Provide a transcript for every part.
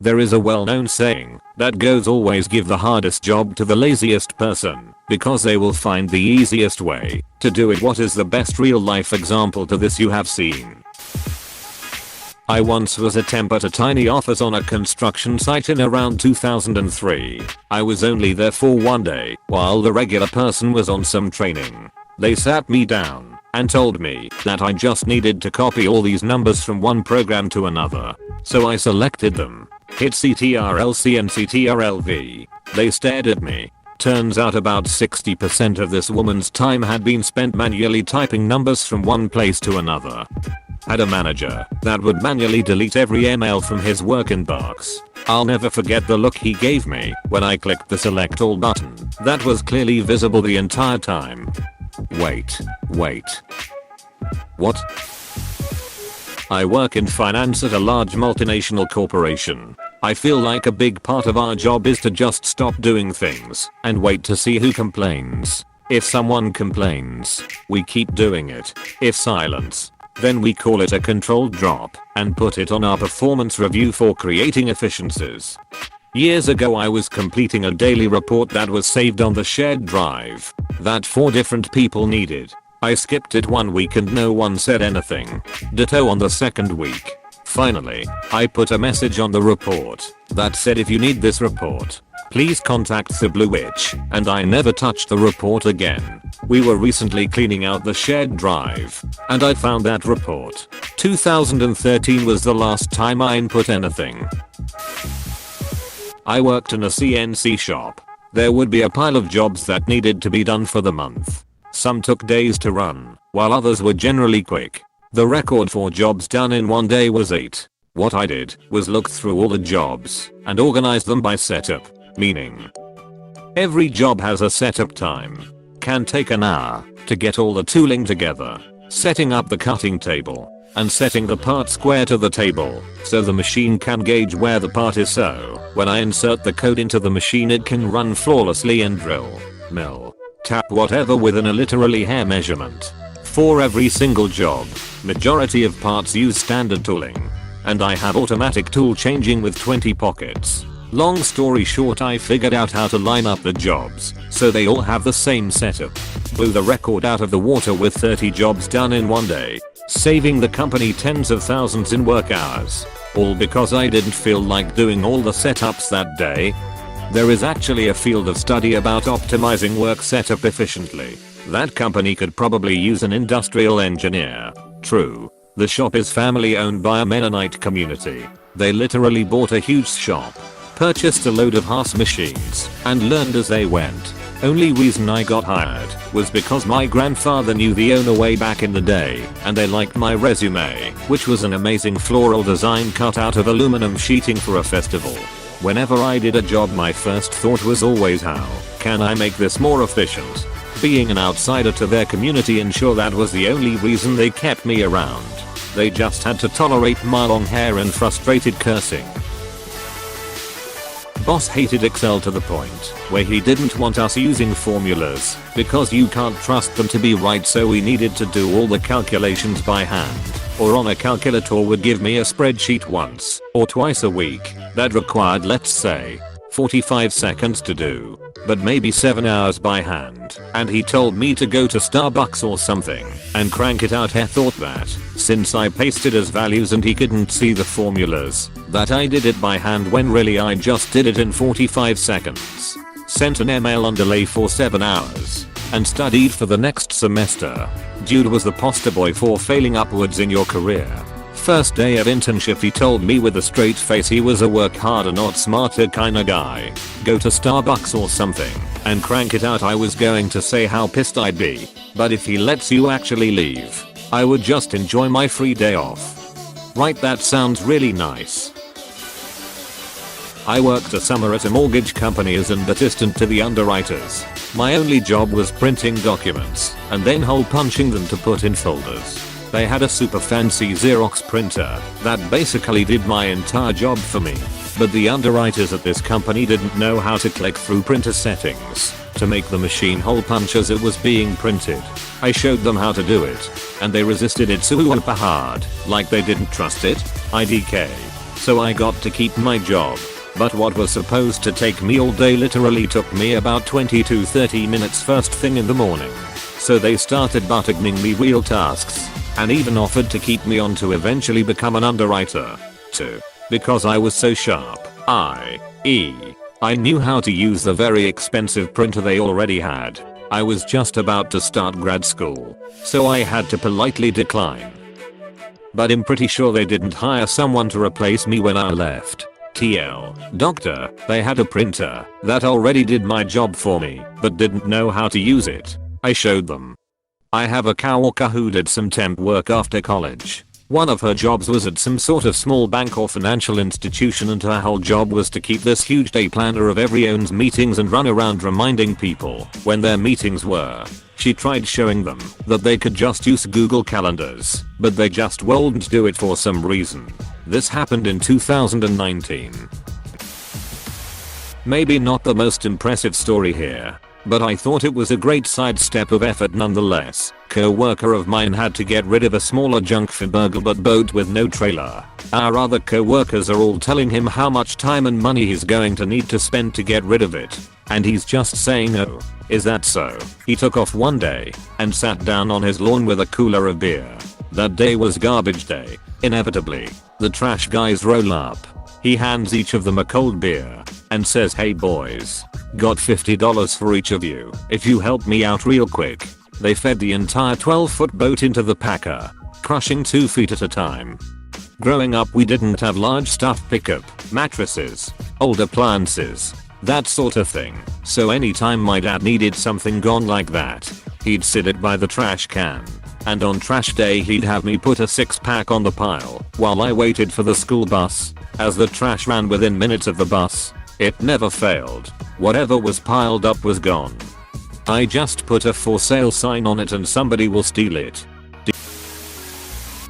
There is a well-known saying that goes always give the hardest job to the laziest person because they will find the easiest way to do it. What is the best real-life example to this you have seen? I once was a temp at a tiny office on a construction site in around 2003. I was only there for one day while the regular person was on some training. They sat me down and told me that I just needed to copy all these numbers from one program to another. So I selected them, hit CTRL-C and CTRL-V. They stared at me. Turns out about 60% of this woman's time had been spent manually typing numbers from one place to another. Had a manager that would manually delete every email from his work inbox. I'll never forget the look he gave me when I clicked the select all button that was clearly visible the entire time. Wait. What? I work in finance at a large multinational corporation. I feel like a big part of our job is to just stop doing things and wait to see who complains. If someone complains, we keep doing it. If silence, then we call it a controlled drop and put it on our performance review for creating efficiencies. Years ago I was completing a daily report that was saved on the shared drive that 4 different people needed. I skipped it 1 week and no one said anything. Ditto on the second week. Finally, I put a message on the report that said if you need this report, please contact the Blue Witch, and I never touched the report again. We were recently cleaning out the shared drive and I found that report. 2013 was the last time I input anything. I worked in a CNC shop. There would be a pile of jobs that needed to be done for the month. Some took days to run, while others were generally quick. The record for jobs done in one day was 8. What I did was look through all the jobs and organize them by setup, meaning every job has a setup time. Can take an hour to get all the tooling together, setting up the cutting table, and setting the part square to the table so the machine can gauge where the part is, so when I insert the code into the machine it can run flawlessly and drill, mill, tap whatever within a literally hair measurement. For every single job, majority of parts use standard tooling, and I have automatic tool changing with 20 pockets. Long story short, I figured out how to line up the jobs so they all have the same setup. Blew the record out of the water with 30 jobs done in one day, saving the company tens of thousands in work hours. All because I didn't feel like doing all the setups that day. There is actually a field of study about optimizing work setup efficiently. That company could probably use an industrial engineer. True. The shop is family owned by a Mennonite community. They literally bought a huge shop, purchased a load of Haas machines, and learned as they went. Only reason I got hired was because my grandfather knew the owner way back in the day, and they liked my resume, which was an amazing floral design cut out of aluminum sheeting for a festival. Whenever I did a job, my first thought was always, how can I make this more efficient? Being an outsider to their community, and sure, that was the only reason they kept me around. They just had to tolerate my long hair and frustrated cursing. Boss hated Excel to the point where he didn't want us using formulas because you can't trust them to be right, so we needed to do all the calculations by hand or on a calculator. Would give me a spreadsheet once or twice a week that required, let's say, 45 seconds to do, but maybe 7 hours by hand, and he told me to go to Starbucks or something and crank it out. I thought that since I pasted as values and he couldn't see the formulas, that I did it by hand, when really I just did it in 45 seconds. Sent an email on delay for 7 hours and studied for the next semester. Dude was the poster boy for failing upwards in your career. First day of internship, he told me with a straight face he was a work harder not smarter kinda guy. Go to Starbucks or something and crank it out. I was going to say how pissed I'd be, but if he lets you actually leave, I would just enjoy my free day off. Right, that sounds really nice. I worked a summer at a mortgage company as an assistant to the underwriters. My only job was printing documents and then hole punching them to put in folders. They had a super fancy Xerox printer that basically did my entire job for me, but the underwriters at this company didn't know how to click through printer settings to make the machine hole punch as it was being printed. I showed them how to do it, and they resisted it super hard, like they didn't trust it. IDK. so I got to keep my job. But what was supposed to take me all day literally took me about 20 to 30 minutes first thing in the morning. So they started buttoning me wheel tasks and even offered to keep me on to eventually become an underwriter too. Because I was so sharp. I knew how to use the very expensive printer they already had. I was just about to start grad school, so I had to politely decline. But I'm pretty sure they didn't hire someone to replace me when I left. TL. Doctor, they had a printer that already did my job for me, but didn't know how to use it. I showed them. I have a coworker who did some temp work after college. One of her jobs was at some sort of small bank or financial institution, and her whole job was to keep this huge day planner of every own's meetings and run around reminding people when their meetings were. She tried showing them that they could just use Google Calendars, but they just wouldn't do it for some reason. This happened in 2019. Maybe not the most impressive story here, but I thought it was a great sidestep of effort nonetheless. Co-worker of mine had to get rid of a smaller junk food burger but boat with no trailer. Our other co-workers are all telling him how much time and money he's going to need to spend to get rid of it. And he's just saying, "Oh, is that so?" He took off one day and sat down on his lawn with a cooler of beer. That day was garbage day. Inevitably, the trash guys roll up. He hands each of them a cold beer and says, "Hey boys, got $50 for each of you if you help me out real quick." They fed the entire 12-foot boat into the packer, crushing 2 feet at a time. Growing up, we didn't have large stuff pickup, mattresses, old appliances, that sort of thing. So anytime my dad needed something gone like that, he'd sit it by the trash can. And on trash day he'd have me put a 6-pack on the pile while I waited for the school bus. As the trash ran within minutes of the bus, it never failed. Whatever was piled up was gone. I just put a for sale sign on it and somebody will steal it.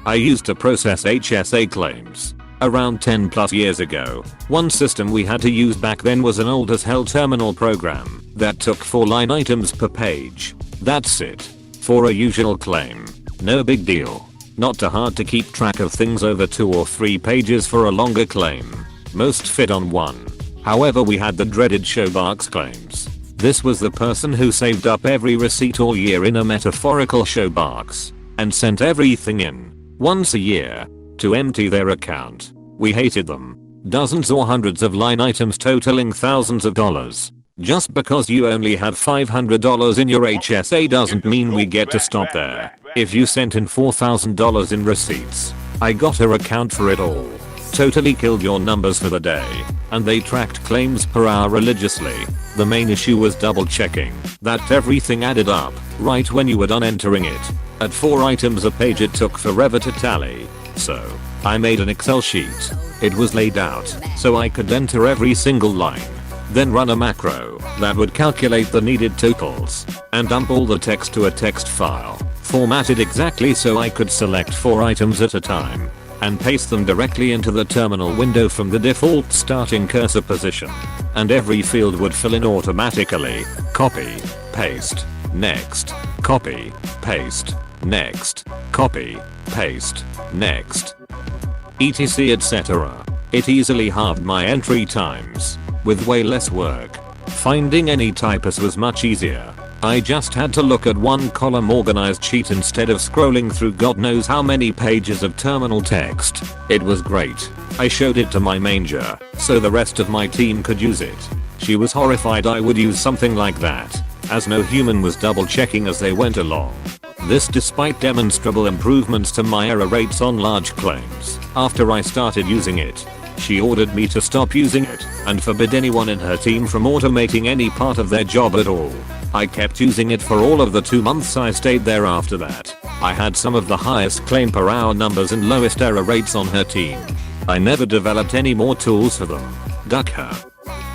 I used to process HSA claims. Around 10 plus years ago, one system we had to use back then was an old as hell terminal program that took 4 line items per page. That's it. For a usual claim. No big deal. Not too hard to keep track of things over 2 or 3 pages for a longer claim. Most fit on one. However, we had the dreaded showbox claims. This was the person who saved up every receipt all year in a metaphorical showbox and sent everything in once a year to empty their account. We hated them. Dozens or hundreds of line items totaling thousands of dollars. Just because you only had $500 in your HSA doesn't mean we get to stop there. If you sent in $4,000 in receipts, I got her account for it all. Totally killed your numbers for the day. And they tracked claims per hour religiously. The main issue was double checking that everything added up right when you were done entering it. At 4 items a page it took forever to tally. So I made an Excel sheet. It was laid out so I could enter every single line. Then run a macro that would calculate the needed totals and dump all the text to a text file, formatted exactly so I could select 4 items at a time and paste them directly into the terminal window from the default starting cursor position. And every field would fill in automatically. Copy, paste, next, copy, paste, next, copy, paste, next, etc etc. It easily halved my entry times, with way less work. Finding any typos was much easier. I just had to look at one column organized sheet instead of scrolling through God knows how many pages of terminal text. It was great. I showed it to my manager so the rest of my team could use it. She was horrified I would use something like that, as no human was double checking as they went along. This despite demonstrable improvements to my error rates on large claims. After I started using it, she ordered me to stop using it and forbid anyone in her team from automating any part of their job at all. I kept using it for all of the 2 months I stayed there after that. I had some of the highest claim per hour numbers and lowest error rates on her team. I never developed any more tools for them. Duck her.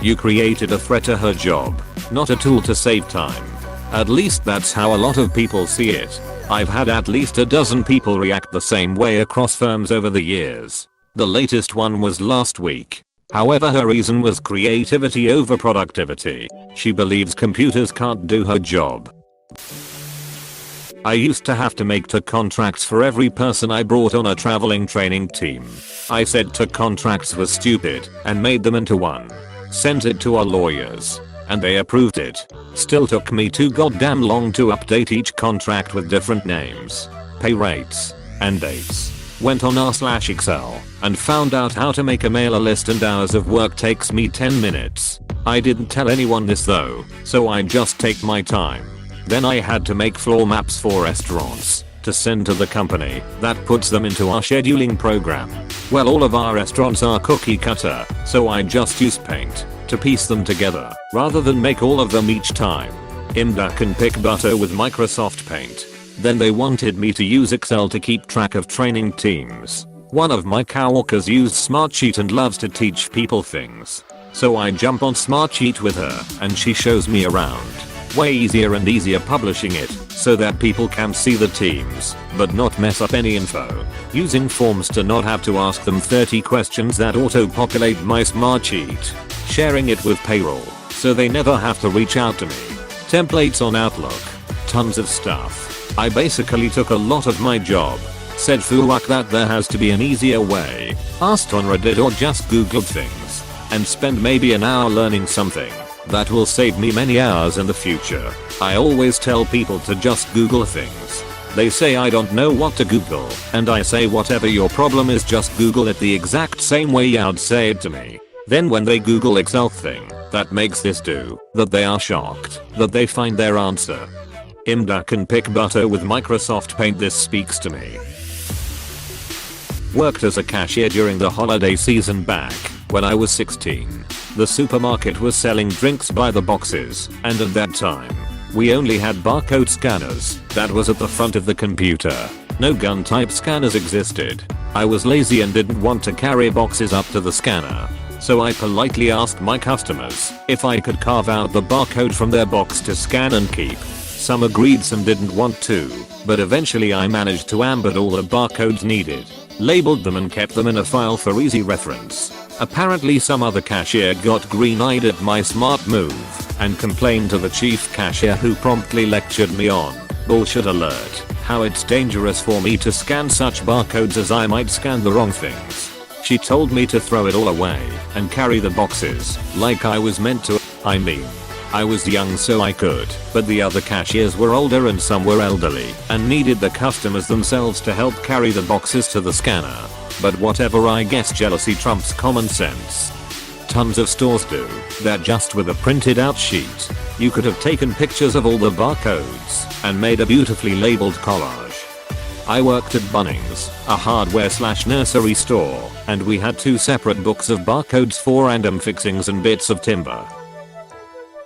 You created a threat to her job, not a tool to save time. At least that's how a lot of people see it. I've had at least a dozen people react the same way across firms over the years. The latest one was last week. However, her reason was creativity over productivity. She believes computers can't do her job. I used to have to make TOC contracts for every person I brought on a traveling training team. I said TOC contracts were stupid and made them into one. Sent it to our lawyers and they approved it. Still took me too goddamn long to update each contract with different names, pay rates, and dates. Went on r/excel and found out how to make a mailer list, and hours of work takes me 10 minutes. I didn't tell anyone this though, so I just take my time. Then I had to make floor maps for restaurants to send to the company that puts them into our scheduling program. Well, all of our restaurants are cookie cutter, so I just use Paint to piece them together rather than make all of them each time. Imda can pick butter with Microsoft Paint. Then they wanted me to use Excel to keep track of training teams. One of my coworkers used Smartsheet and loves to teach people things. So I jump on Smartsheet with her and she shows me around. Way easier and easier publishing it so that people can see the teams but not mess up any info. Using forms to not have to ask them 30 questions that auto-populate my Smartsheet. Sharing it with payroll so they never have to reach out to me. Templates on Outlook. Tons of stuff. I basically took a lot of my job, said fuck that there has to be an easier way, asked on Reddit or just googled things, and spend maybe an hour learning something that will save me many hours in the future. I always tell people to just Google things. They say I don't know what to Google, and I say whatever your problem is, just Google it the exact same way you'd say it to me. Then when they Google Excel thing that makes this do that, they are shocked that they find their answer. Imda can pick butter with Microsoft Paint. This speaks to me. Worked as a cashier during the holiday season back when I was 16. The supermarket was selling drinks by the boxes, and at that time, we only had barcode scanners that was at the front of the computer. No gun type scanners existed. I was lazy and didn't want to carry boxes up to the scanner. So I politely asked my customers if I could carve out the barcode from their box to scan and keep. Some agreed, some didn't want to, but eventually I managed to embed all the barcodes needed, labeled them and kept them in a file for easy reference. Apparently some other cashier got green-eyed at my smart move and complained to the chief cashier, who promptly lectured me on, bullshit alert, how it's dangerous for me to scan such barcodes as I might scan the wrong things. She told me to throw it all away and carry the boxes like I was meant to. I mean, I was young so I could, but the other cashiers were older and some were elderly and needed the customers themselves to help carry the boxes to the scanner. But whatever, I guess jealousy trumps common sense. Tons of stores do that just with a printed out sheet. You could have taken pictures of all the barcodes and made a beautifully labeled collage. I worked at Bunnings, a hardware/nursery store, and we had 2 separate books of barcodes for random fixings and bits of timber.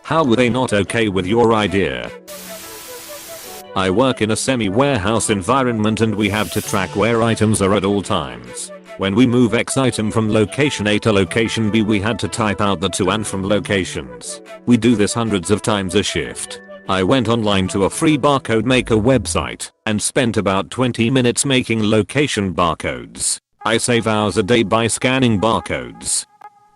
How were they not okay with your idea? I work in a semi-warehouse environment and we have to track where items are at all times. When we move X item from location A to location B, we had to type out the to and from locations. We do this hundreds of times a shift. I went online to a free barcode maker website and spent about 20 minutes making location barcodes. I save hours a day by scanning barcodes.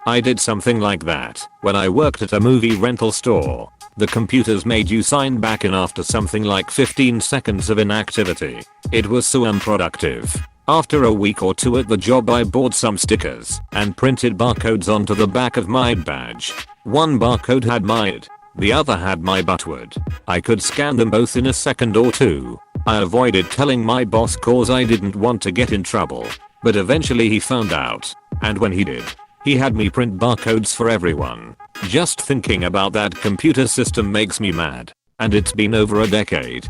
I did something like that when I worked at a movie rental store. The computers made you sign back in after something like 15 seconds of inactivity. It was so unproductive. After a week or two at the job, I bought some stickers and printed barcodes onto the back of my badge. One barcode had my ID, the other had my buttword. I could scan them both in a second or two. I avoided telling my boss cause I didn't want to get in trouble, but eventually he found out, and when he did, he had me print barcodes for everyone. Just thinking about that computer system makes me mad. And it's been over a decade.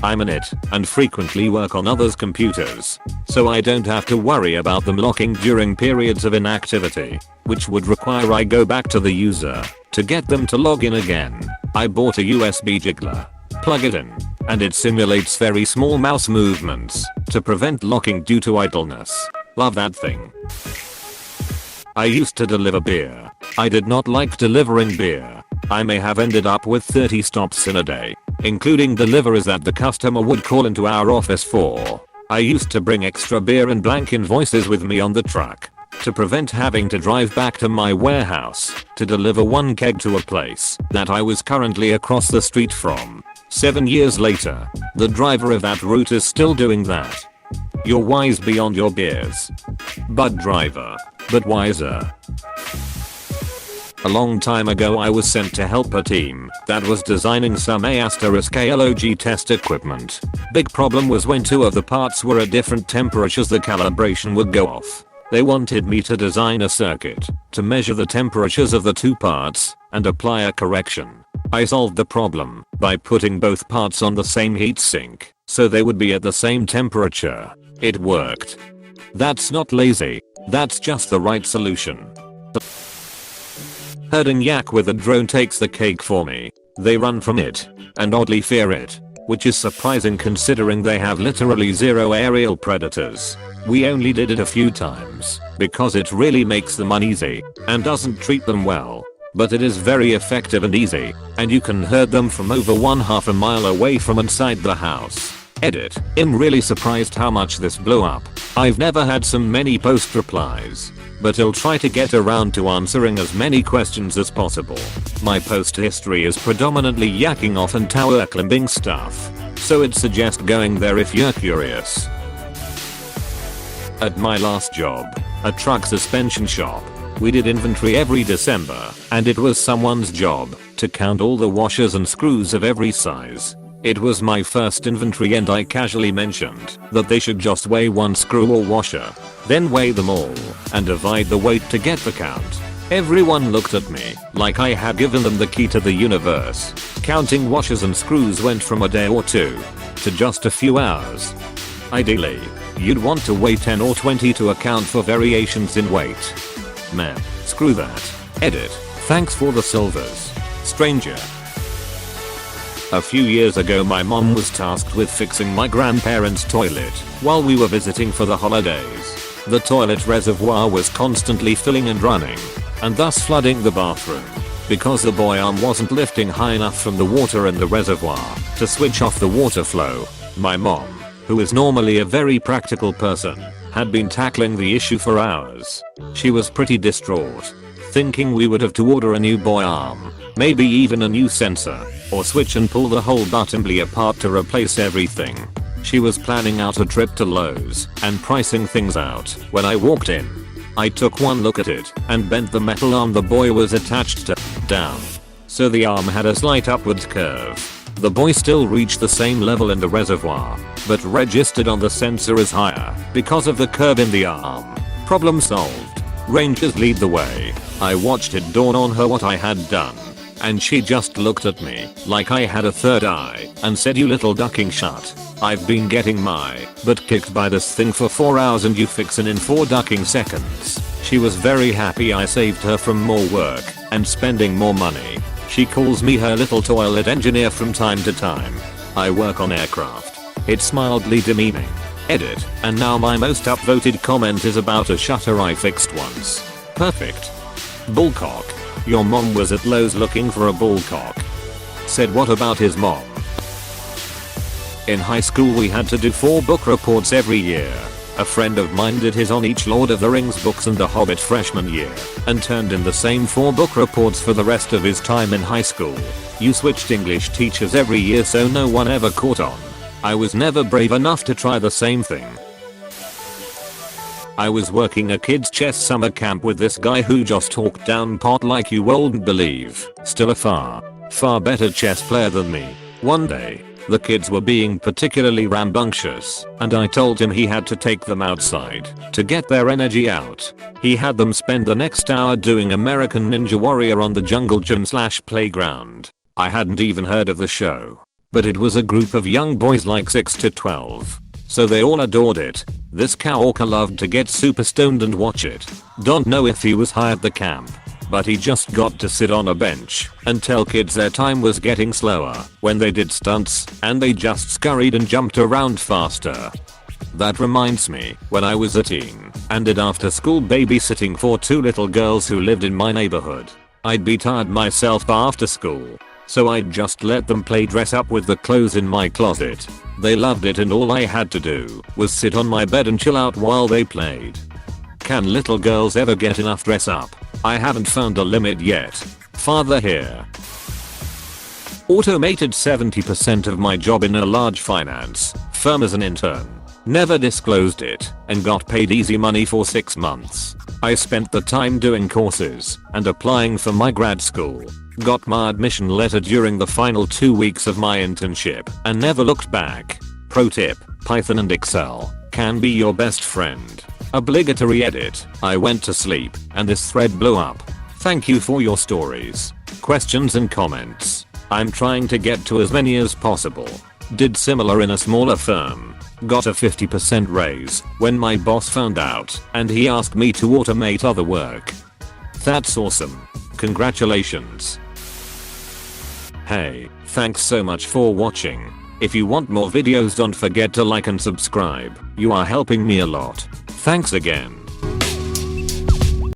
I'm in it and frequently work on others' computers, so I don't have to worry about them locking during periods of inactivity, which would require I go back to the user to get them to log in again. I bought a USB jiggler. Plug it in, and it simulates very small mouse movements to prevent locking due to idleness. Love that thing. I used to deliver beer. I did not like delivering beer. I may have ended up with 30 stops in a day, including deliveries that the customer would call into our office for. I used to bring extra beer and blank invoices with me on the truck to prevent having to drive back to my warehouse to deliver one keg to a place that I was currently across the street from. 7 years later, the driver of that route is still doing that. You're wise beyond your peers. But driver. But wiser. A long time ago I was sent to help a team that was designing some AskReddit test equipment. Big problem was when 2 of the parts were at different temperatures the calibration would go off. They wanted me to design a circuit to measure the temperatures of the 2 parts and apply a correction. I solved the problem by putting both parts on the same heatsink so they would be at the same temperature. It worked. That's not lazy, that's just the right solution. Herding yak with a drone takes the cake for me. They run from it and oddly fear it, which is surprising considering they have literally 0 aerial predators. We only did it a few times because it really makes them uneasy and doesn't treat them well. But it is very effective and easy, and you can herd them from over 1/2 a mile away from inside the house. Edit. I'm really surprised how much this blew up. I've never had so many post replies. But I'll try to get around to answering as many questions as possible. My post history is predominantly yakking off and tower climbing stuff, so I'd suggest going there if you're curious. At my last job, a truck suspension shop, we did inventory every December, and it was someone's job to count all the washers and screws of every size. It was my first inventory and I casually mentioned that they should just weigh 1 screw or washer, then weigh them all and divide the weight to get the count. Everyone looked at me like I had given them the key to the universe. Counting washers and screws went from a day or 2 to just a few hours. Ideally, you'd want to weigh 10 or 20 to account for variations in weight. Man, screw that. Edit. Thanks for the silvers. Stranger. A few years ago my mom was tasked with fixing my grandparents' toilet while we were visiting for the holidays. The toilet reservoir was constantly filling and running, and thus flooding the bathroom, because the boy arm wasn't lifting high enough from the water in the reservoir to switch off the water flow. My mom, who is normally a very practical person, had been tackling the issue for hours. She was pretty distraught, thinking we would have to order a new boy arm, maybe even a new sensor, or switch and pull the whole assembly apart to replace everything. She was planning out a trip to Lowe's and pricing things out when I walked in. I took one look at it and bent the metal arm the boy was attached to down, so the arm had a slight upwards curve. The boy still reached the same level in the reservoir, but registered on the sensor as higher because of the curve in the arm. Problem solved. Rangers lead the way. I watched it dawn on her what I had done, and she just looked at me like I had a third eye and said, "You little ducking shut. I've been getting my butt kicked by this thing for 4 hours and you fixin' in 4 ducking seconds." She was very happy I saved her from more work and spending more money. She calls me her little toilet engineer from time to time. I work on aircraft. It's mildly demeaning. Edit. And now my most upvoted comment is about a shutter I fixed once. Perfect. Bullcock. Your mom was at Lowe's looking for a bullcock. Said what about his mom? In high school we had to do 4 book reports every year. A friend of mine did his on each Lord of the Rings books and The Hobbit freshman year, and turned in the same 4 book reports for the rest of his time in high school. You switched English teachers every year so no one ever caught on. I was never brave enough to try the same thing. I was working a kids chess summer camp with this guy who just talked down pot like you wouldn't believe. Still a far better chess player than me. One day, the kids were being particularly rambunctious, and I told him he had to take them outside to get their energy out. He had them spend the next hour doing American Ninja Warrior on the jungle gym/playground. I hadn't even heard of the show, but it was a group of young boys like 6 to 12. So they all adored it. This coworker loved to get super stoned and watch it. Don't know if he was high at the camp, but he just got to sit on a bench and tell kids their time was getting slower when they did stunts, and they just scurried and jumped around faster. That reminds me, when I was a teen and did after school babysitting for 2 little girls who lived in my neighborhood, I'd be tired myself after school, so I'd just let them play dress up with the clothes in my closet. They loved it and all I had to do was sit on my bed and chill out while they played. Can little girls ever get enough dress up? I haven't found a limit yet. Father here. Automated 70% of my job in a large finance firm as an intern. Never disclosed it and got paid easy money for 6 months. I spent the time doing courses and applying for my grad school. Got my admission letter during the final 2 weeks of my internship and never looked back. Pro tip, Python and Excel can be your best friend. Obligatory edit. I went to sleep and this thread blew up. Thank you for your stories, questions and comments. I'm trying to get to as many as possible. Did similar in a smaller firm. Got a 50% raise when my boss found out and he asked me to automate other work. That's awesome. Congratulations. Hey, thanks so much for watching. If you want more videos, don't forget to like and subscribe. You are helping me a lot. Thanks again.